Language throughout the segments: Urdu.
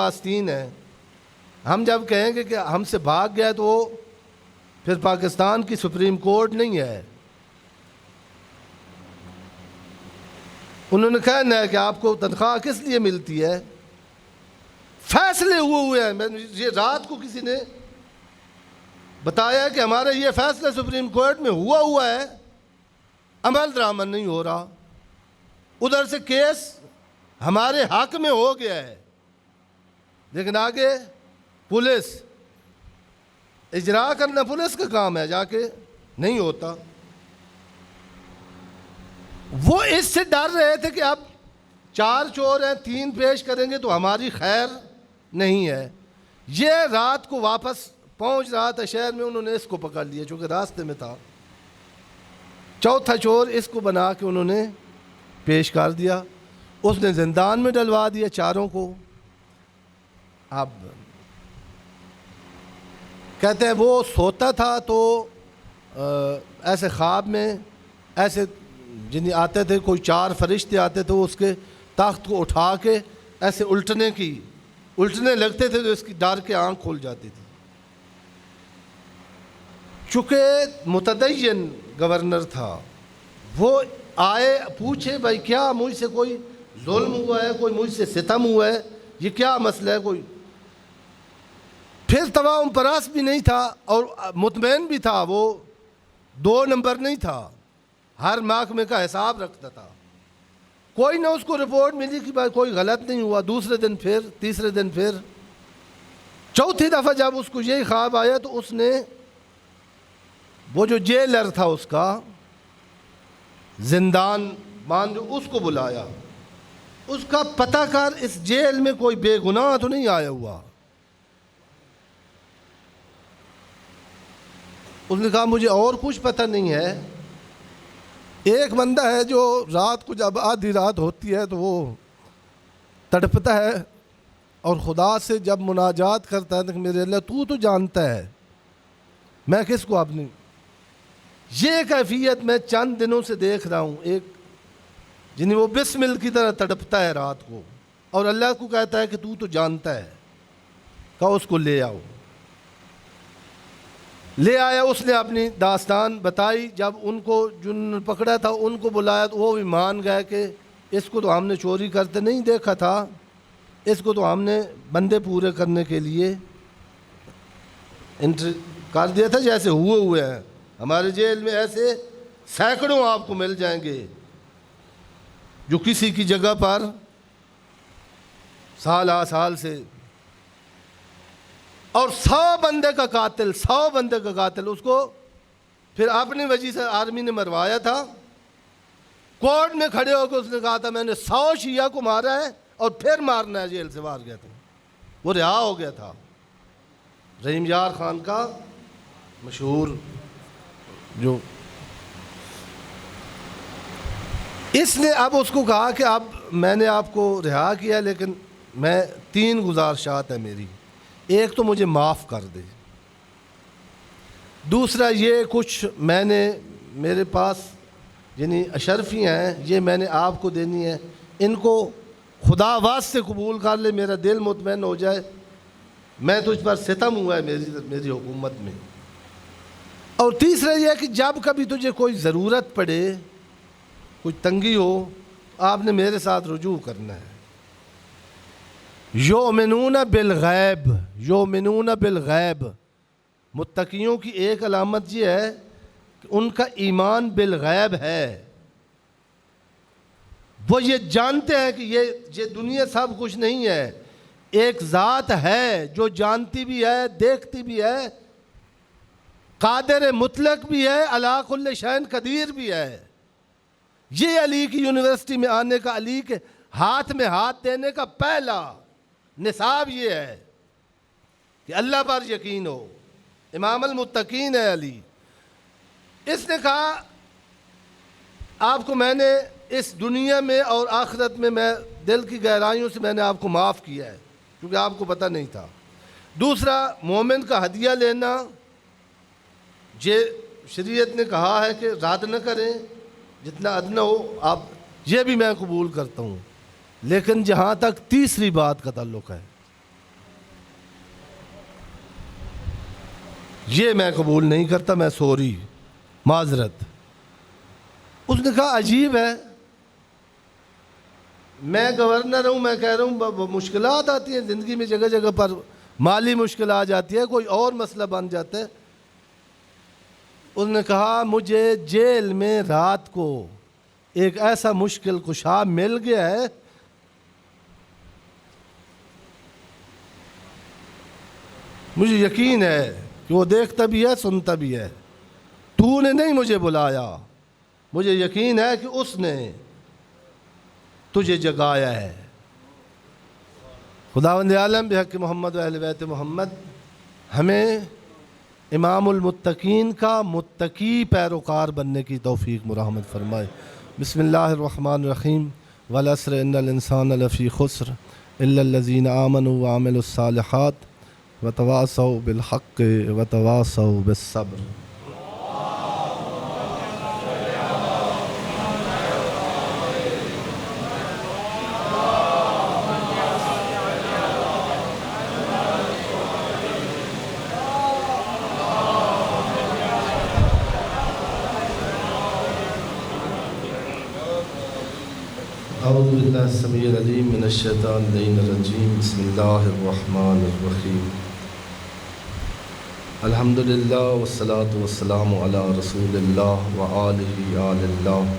آستین ہے. ہم جب کہیں گے کہ ہم سے بھاگ گیا تو وہ پھر پاکستان کی سپریم کورٹ نہیں ہے. انہوں نے کہنا ہے کہ آپ کو تنخواہ کس لیے ملتی ہے. فیصلے ہوئے ہیں. یہ رات کو کسی نے بتایا کہ ہمارے یہ فیصلہ سپریم کورٹ میں ہوا ہے, عمل درآمد نہیں ہو رہا. ادھر سے کیس ہمارے حق میں ہو گیا ہے, لیکن آگے پولیس اجرا کرنا پولیس کا کام ہے, جا کے نہیں ہوتا. وہ اس سے ڈر رہے تھے کہ اب 4 چور ہیں, 3 پیش کریں گے تو ہماری خیر نہیں ہے. یہ رات کو واپس پہنچ رہا تھا شہر میں, انہوں نے اس کو پکڑ لیا چونکہ راستے میں تھا. چوتھا چور اس کو بنا کے انہوں نے پیش کر دیا. اس نے زندان میں ڈلوا دیا چاروں کو. اب کہتے ہیں وہ سوتا تھا تو ایسے خواب میں ایسے جنہیں آتے تھے, کوئی 4 فرشتے آتے تھے, وہ اس کے تخت کو اٹھا کے ایسے الٹنے لگتے تھے تو اس کی ڈر کے آنکھ کھل جاتی تھی. چونکہ متدین گورنر تھا, وہ آئے پوچھے بھائی کیا مجھ سے کوئی ظلم ہوا ہے, کوئی مجھ سے ستم ہوا ہے, یہ کیا مسئلہ ہے کوئی. پھر تواؤم پراس بھی نہیں تھا اور مطمئن بھی تھا, وہ 2 نمبر نہیں تھا, ہر محکمے کا حساب رکھتا تھا. کوئی نہ اس کو رپورٹ ملی کہ بھائی کوئی غلط نہیں ہوا. دوسرے دن پھر, تیسرے دن پھر, چوتھی دفعہ جب اس کو یہی خواب آیا تو اس نے وہ جو جیلر تھا اس کا زندان مان جو اس کو بلایا, اس کا پتہ کر اس جیل میں کوئی بے گناہ تو نہیں آیا ہوا. اس نے کہا مجھے اور کچھ پتہ نہیں ہے. ایک بندہ ہے جو رات کو جب آدھی رات ہوتی ہے تو وہ تڑپتا ہے اور خدا سے جب مناجات کرتا ہے کہ میرے اللہ تو جانتا ہے میں کس کو اپنی. یہ کیفیت میں چند دنوں سے دیکھ رہا ہوں, ایک جنہیں وہ بسمل کی طرح تڑپتا ہے رات کو اور اللہ کو کہتا ہے کہ تو جانتا ہے. کہا اس کو لے آؤ. لے آیا, اس نے اپنی داستان بتائی. جب ان کو جن پکڑا تھا ان کو بلایا تو وہ بھی مان گئے کہ اس کو تو ہم نے چوری کرتے نہیں دیکھا تھا, اس کو تو ہم نے بندے پورے کرنے کے لیے انٹر کر دیا تھا. جیسے ہوئے ہیں ہمارے جیل میں ایسے سینکڑوں آپ کو مل جائیں گے جو کسی کی جگہ پر سال سے اور 100 بندے کا قاتل اس کو پھر اپنی وجہ سے آرمی نے مروایا تھا. کورٹ میں کھڑے ہو کے اس نے کہا تھا میں نے 100 شیعہ کو مارا ہے اور پھر مارنا ہے. جیل سے باہر گیا تھا, وہ رہا ہو گیا تھا. رحیم یار خان کا مشہور جو اس نے اب اس کو کہا کہ اب میں نے آپ کو رہا کیا لیکن میں 3 گزارشات ہیں میری. ایک تو مجھے معاف کر دے, دوسرا یہ کچھ میں نے میرے پاس یعنی اشرفی ہیں یہ میں نے آپ کو دینی ہے, ان کو خدا واسطے قبول کر لے, میرا دل مطمئن ہو جائے. میں تجھ پر ستم ہوا ہے میری حکومت میں. اور تیسرا یہ کہ جب کبھی تجھے کوئی ضرورت پڑے, کوئی تنگی ہو, آپ نے میرے ساتھ رجوع کرنا ہے. یؤمنون بالغیب, متقیوں کی ایک علامت یہ ہے کہ ان کا ایمان بالغیب ہے. وہ یہ جانتے ہیں کہ یہ دنیا سب کچھ نہیں ہے, ایک ذات ہے جو جانتی بھی ہے, دیکھتی بھی ہے, قادر مطلق بھی ہے, علی کل شیء قدیر بھی ہے. یہ علی کی یونیورسٹی میں آنے کا, علی کے ہاتھ میں ہاتھ دینے کا پہلا نصاب یہ ہے کہ اللہ پر یقین ہو. امام المتقین ہے علی. اس نے کہا آپ کو میں نے اس دنیا میں اور آخرت میں دل کی گہرائیوں سے میں نے آپ کو معاف کیا ہے کیونکہ آپ کو پتہ نہیں تھا. دوسرا مومن کا ہدیہ لینا, یہ شریعت نے کہا ہے کہ رد نہ کریں, جتنا ادنا ہو آپ, یہ بھی میں قبول کرتا ہوں. لیکن جہاں تک تیسری بات کا تعلق ہے یہ میں قبول نہیں کرتا، میں سوری، معذرت۔ اس نے کہا عجیب ہے، میں گورنر ہوں، میں کہہ رہا ہوں مشکلات آتی ہیں زندگی میں، جگہ جگہ پر مالی مشکل آ جاتی ہے، کوئی اور مسئلہ بن جاتا ہے۔ اس نے کہا مجھے جیل میں رات کو ایک ایسا مشکل کشا مل گیا ہے، مجھے یقین ہے کہ وہ دیکھتا بھی ہے، سنتا بھی ہے، تو نے نہیں مجھے بلایا، مجھے یقین ہے کہ اس نے تجھے جگایا ہے۔ خداوند عالم بحق محمد و اہل بیت محمد ہمیں امام المتقین کا متقی پیروکار بننے کی توفیق مرحمت فرمائے۔ بسم اللہ الرحمن الرحیم۔ والعصر ان الانسان لفی خسر الا الذین آمنوا وعملوا الصالحات وتواصوا بالحق وتواصوا بالصبر۔ اعوذ باللہ السمیع العلیم من الشیطان الرجیم، بسم اللہ الرحمن الرحیم۔ الحمدللہ والصلاة والسلام علی رسول اللہ وآلہ آل اللہ،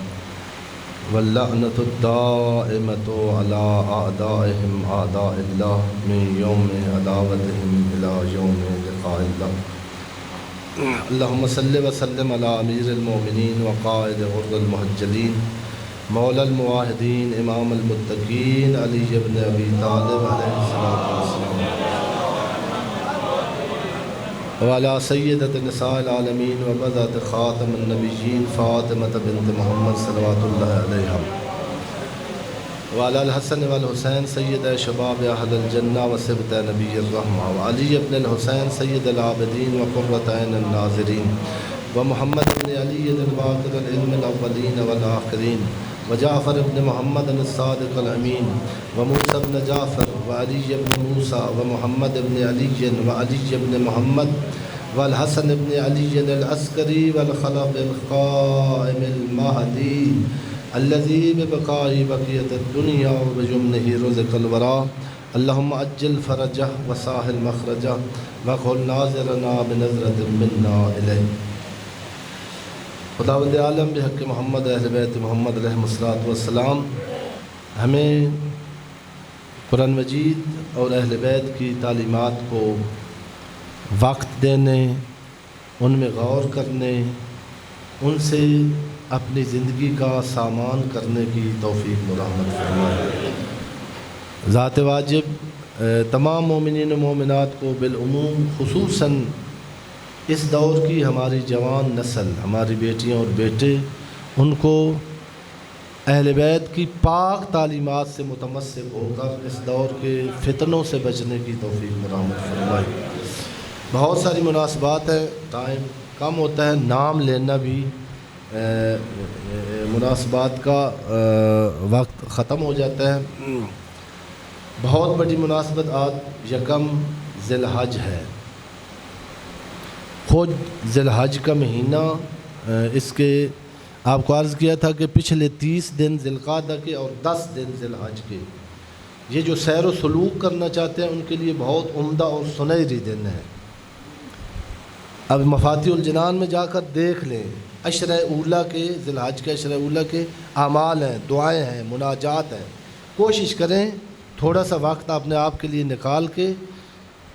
واللعنۃ الدائمۃ علی اعدائہم اعداء اللہ من یوم عداوتہم الی یوم لقاء اللہ۔ اللہم صلی وسلم علی امیر المؤمنین وقائد غر المحجلین مولا المواحدین امام المتقین علی ابن ابی طالب علیہ السلام، وعلی سیدۃ نساء العالمین وبذات خاتم النبیین فاطمۃ بنت محمد صلوات اللہ علیہا، وعلی الحسن والحسین سید شباب اہل الجنہ وصبط نبی الرحمہ، وعلی ابن الحسین سید العابدین وقرۃ عین الناظرین، ومحمد بن علی الباقر العلم الاولین والآخرین، وجعفر ابن محمد الصادق الامین، وموسیٰ ابن جعفر وعلی ابن موسیٰ ومحمد ابن علی وعلی ابن محمد والحسن ابن علی العسکری والخلف القائم المہدی الذی ببقائی بقیت الدنیا وبجمنہ رزق الورا، اللہم عجل فرجہ وساہل مخرجہ وقل ناظرنا بنظرۃ منا الیہ۔ خداوند عالم بحق محمد اہل بیت محمد علیہ الصلوۃ والسلام ہمیں قرآن مجید اور اہل بیت کی تعلیمات کو وقت دینے، ان میں غور کرنے، ان سے اپنی زندگی کا سامان کرنے کی توفیق مرحمت فرمائے۔ ذات واجب تمام مومنین و مومنات کو بالعموم خصوصاً اس دور کی ہماری جوان نسل، ہماری بیٹیاں اور بیٹے، ان کو اہل بیت کی پاک تعلیمات سے متمسک ہو کر اس دور کے فتنوں سے بچنے کی توفیق مرحمت فرمائے۔ بہت ساری مناسبات ہیں، ٹائم کم ہوتا ہے، نام لینا بھی مناسبات کا وقت ختم ہو جاتا ہے۔ بہت بڑی مناسبت آج یکم ذی الحج ہے، خود ذی الحج کا مہینہ، اس کے آپ کو عرض کیا تھا کہ پچھلے 30 دن ذی القعدہ کے اور 10 دن ذی الحج کے، یہ جو سیر و سلوک کرنا چاہتے ہیں ان کے لیے بہت عمدہ اور سنہری دن ہے۔ اب مفاتیح الجنان میں جا کر دیکھ لیں، عشرہ اولیٰ کے، ذی الحج کے عشرہ اولیٰ کے اعمال ہیں، دعائیں ہیں، مناجات ہیں۔ کوشش کریں تھوڑا سا وقت اپنے آپ کے لیے نکال کے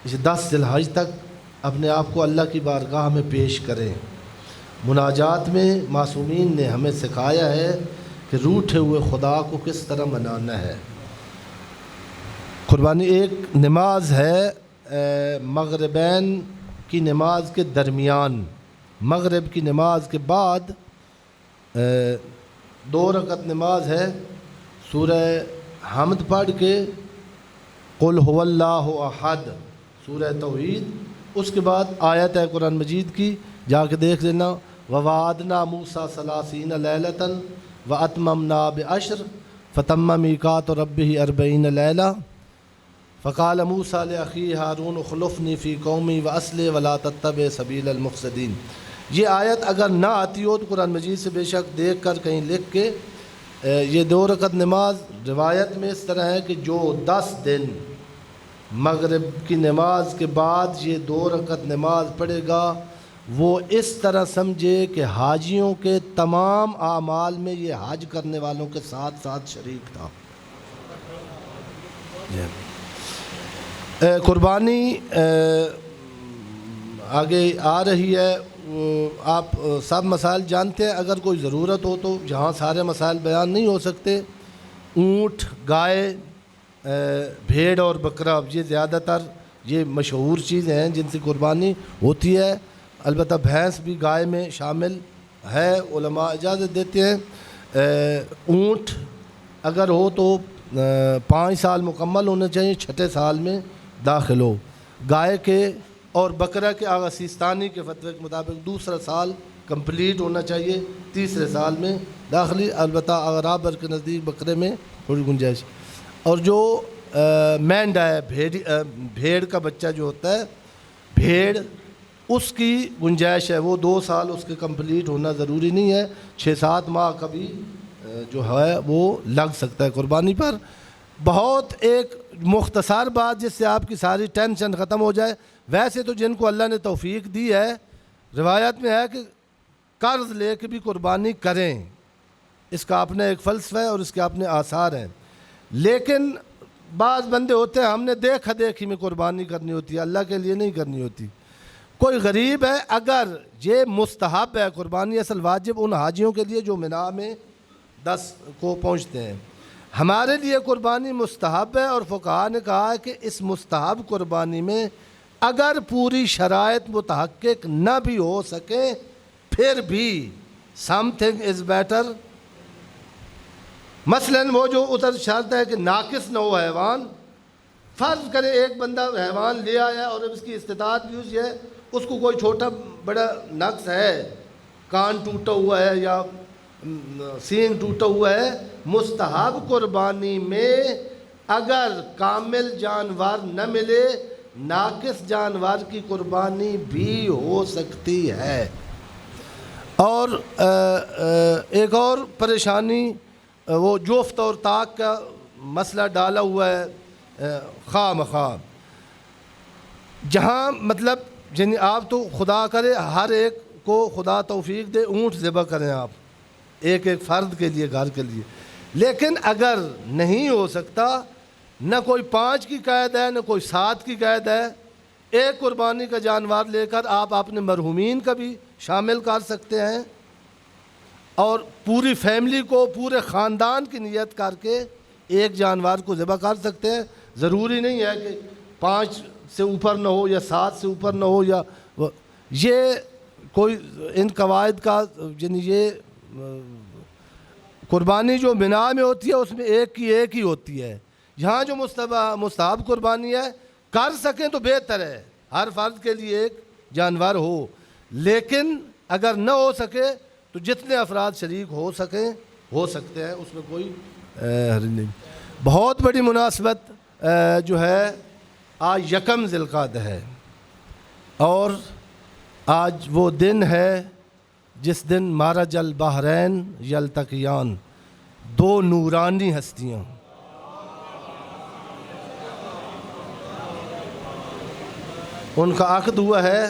اس 10 ذی الحج تک اپنے آپ کو اللہ کی بارگاہ میں پیش کریں۔ مناجات میں معصومین نے ہمیں سکھایا ہے کہ روٹھے ہوئے خدا کو کس طرح منانا ہے۔ قربانی ایک نماز ہے مغربین کی نماز کے درمیان، مغرب کی نماز کے بعد 2 رکعت نماز ہے، سورہ حمد پڑھ کے قل هو اللہ احد، سورہ توحید، اس کے بعد آیت ہے قرآن مجید کی، جا کے دیکھ لینا، وَوَعَدْنَا مُوسَىٰ 30 لَيْلَةً وَأَتْمَمْنَا بِعَشْرٍ فَتَمَّ مِيقَاتُ رَبِّهِ 40 لَيْلَةً۔ فقال موسیٰ لأخی ہارون اخلفنی فی قومی واصلح ولا تتبع سبیل المفسدین۔ یہ آیت اگر نہ آتی ہو تو قرآن مجید سے بے شک دیکھ کر کہیں لکھ کے یہ 2 رکعت نماز روایت میں اس طرح ہے کہ جو 10 دن مغرب کی نماز کے بعد یہ 2 رکعت نماز پڑھے گا وہ اس طرح سمجھے کہ حاجیوں کے تمام اعمال میں یہ حج کرنے والوں کے ساتھ ساتھ شریک تھا۔ قربانی آگے آ رہی ہے، آپ سب مسائل جانتے ہیں، اگر کوئی ضرورت ہو تو جہاں سارے مسائل بیان نہیں ہو سکتے، اونٹ، گائے، بھیڑ اور بکرا یہ زیادہ تر یہ مشہور چیزیں ہیں جن سے قربانی ہوتی ہے۔ البتہ بھینس بھی گائے میں شامل ہے، علماء اجازت دیتے ہیں۔ اونٹ اگر ہو تو 5 سال مکمل ہونے چاہیے، 6 سال میں داخل ہو۔ گائے کے اور بکرا کے آغا سیستانی کے فتوے کے مطابق 2 سال کمپلیٹ ہونا چاہیے، 3 سال میں داخلی۔ البتہ اغراب کے نزدیک بکرے میں تھوڑی گنجائش۔ اور جو مینڈا ہے، بھیڑ کا بچہ جو ہوتا ہے، بھیڑ، اس کی گنجائش ہے، وہ 2 سال اس کے کمپلیٹ ہونا ضروری نہیں ہے، 6-7 ماہ کا بھی جو ہے وہ لگ سکتا ہے قربانی پر۔ بہت ایک مختصر بات جس سے آپ کی ساری ٹینشن ختم ہو جائے، ویسے تو جن کو اللہ نے توفیق دی ہے، روایت میں ہے کہ قرض لے کے بھی قربانی کریں، اس کا اپنا ایک فلسفہ ہے اور اس کے اپنے آثار ہیں۔ لیکن بعض بندے ہوتے ہیں، ہم نے دیکھا دیکھی میں قربانی کرنی ہوتی ہے، اللہ کے لیے نہیں کرنی ہوتی۔ کوئی غریب ہے، اگر یہ مستحب ہے قربانی، اصل واجب ان حاجیوں کے لیے جو منا میں 10 کو پہنچتے ہیں، ہمارے لیے قربانی مستحب ہے، اور فقہاء نے کہا ہے کہ اس مستحب قربانی میں اگر پوری شرائط متحقق نہ بھی ہو سکیں پھر بھی something is better۔ مثلاً وہ جو ادھر شرط ہے کہ ناقص نہ ہو حیوان، فرض کرے ایک بندہ حیوان لے آیا اور اس کی استطاعت بھی اسی ہے، اس کو کوئی چھوٹا بڑا نقص ہے، کان ٹوٹا ہوا ہے یا سینگ ٹوٹا ہوا ہے، مستحب قربانی میں اگر کامل جانور نہ ملے ناقص جانور کی قربانی بھی ہو سکتی ہے۔ اور ایک اور پریشانی وہ جفت اور طاق کا مسئلہ ڈالا ہوا ہے خواہ مخواہ، جہاں مطلب یعنی آپ تو خدا کرے ہر ایک کو خدا توفیق دے اونٹ ذبح کریں آپ ایک ایک فرد کے لیے، گھر کے لیے، لیکن اگر نہیں ہو سکتا، نہ کوئی 5 کی قید ہے نہ کوئی 7 کی قید ہے، ایک قربانی کا جانور لے کر آپ اپنے مرحومین کا بھی شامل کر سکتے ہیں اور پوری فیملی کو، پورے خاندان کی نیت کر کے ایک جانور کو ذبح کر سکتے ہیں۔ ضروری نہیں ہے کہ 5 سے اوپر نہ ہو یا 7 سے اوپر نہ ہو، یا یہ کوئی ان قواعد کا یعنی یہ قربانی جو بنا میں ہوتی ہے اس میں ایک کی ایک ہی ہوتی ہے۔ یہاں جو مستحب قربانی ہے کر سکیں تو بہتر ہے، ہر فرد کے لیے ایک جانور ہو، لیکن اگر نہ ہو سکے تو جتنے افراد شریک ہو سکتے ہیں، اس میں کوئی حرج نہیں۔ بہت بڑی مناسبت جو ہے آج 1 ذی القعدہ ہے، اور آج وہ دن ہے جس دن مارج البحرین یلتقیان، 2 نورانی ہستیاں، ان کا عقد ہوا ہے،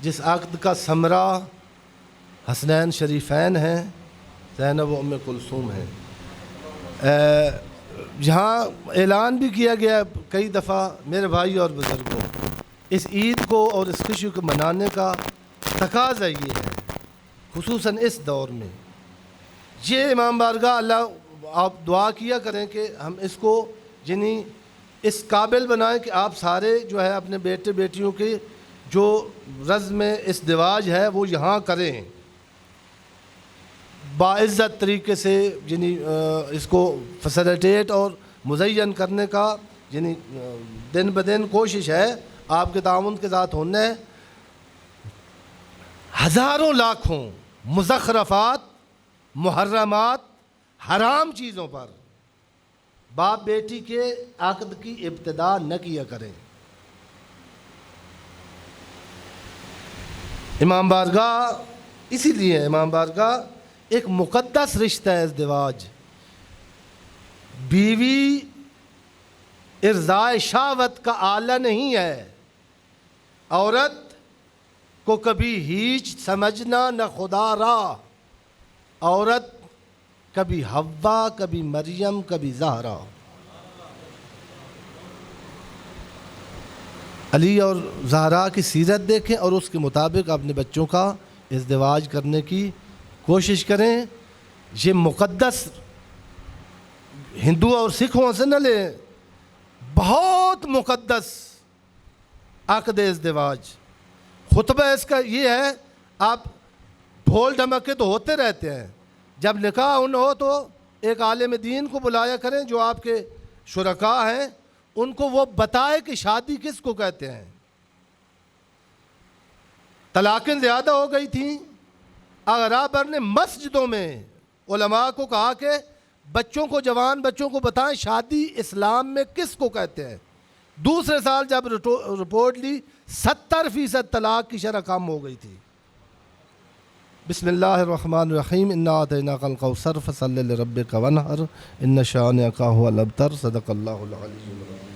جس عقد کا ثمرہ حسنین شریفین ہیں، زینب و ام کلثوم ہیں۔ جہاں اعلان بھی کیا گیا کئی دفعہ میرے بھائی اور بزرگوں، اس عید کو اور اس خوشی کو منانے کا تقاضا یہ ہے، خصوصاً اس دور میں۔ یہ امام بارگاہ اللہ آپ دعا کیا کریں کہ ہم اس کو یعنی اس قابل بنائیں کہ آپ سارے جو ہے اپنے بیٹے بیٹیوں کے جو رزم ازدواج ہے وہ یہاں کریں، باعزت طریقے سے، یعنی اس کو فیسیلیٹیٹ اور مزین کرنے کا یعنی دن بدن کوشش ہے، آپ کے تعاون کے ساتھ ہونا ہے۔ ہزاروں لاکھوں مزخرفات، محرمات، حرام چیزوں پر باپ بیٹی کے عقد کی ابتدا نہ کیا کریں۔ امام بارگاہ، اسی لیے امام بارگاہ ایک مقدس رشتہ ہے ازدواج۔ بیوی ارضائے شہوت کا آلہ نہیں ہے۔ عورت کو کبھی ہیچ سمجھنا نہ خدا را۔ عورت کبھی حوا، کبھی مریم، کبھی زہرا۔ علی اور زہرا کی سیرت دیکھیں اور اس کے مطابق اپنے بچوں کا ازدواج کرنے کی کوشش کریں۔ یہ مقدس ہندو اور سکھوں سے نہ لیں، بہت مقدس عقد ازدواج۔ خطبہ اس کا یہ ہے، آپ ڈھول ڈھمکے تو ہوتے رہتے ہیں، جب نکاح ہو تو ایک عالم دین کو بلایا کریں جو آپ کے شرکاء ہیں، ان کو وہ بتائے کہ شادی کس کو کہتے ہیں۔ طلاقیں زیادہ ہو گئی تھیں، اغرابر نے مسجدوں میں علماء کو کہا کہ بچوں کو، جوان بچوں کو بتائیں شادی اسلام میں کس کو کہتے ہیں۔ دوسرے سال جب رپورٹ لی 70% طلاق کی شرح کم ہو گئی تھی۔ بسم اللہ الرحمن الرحیم، انا اعطیناک الکوثر فصلی لربک وانحر ان شانئک ھو الابتر۔ صدق اللہ العلی العظیم۔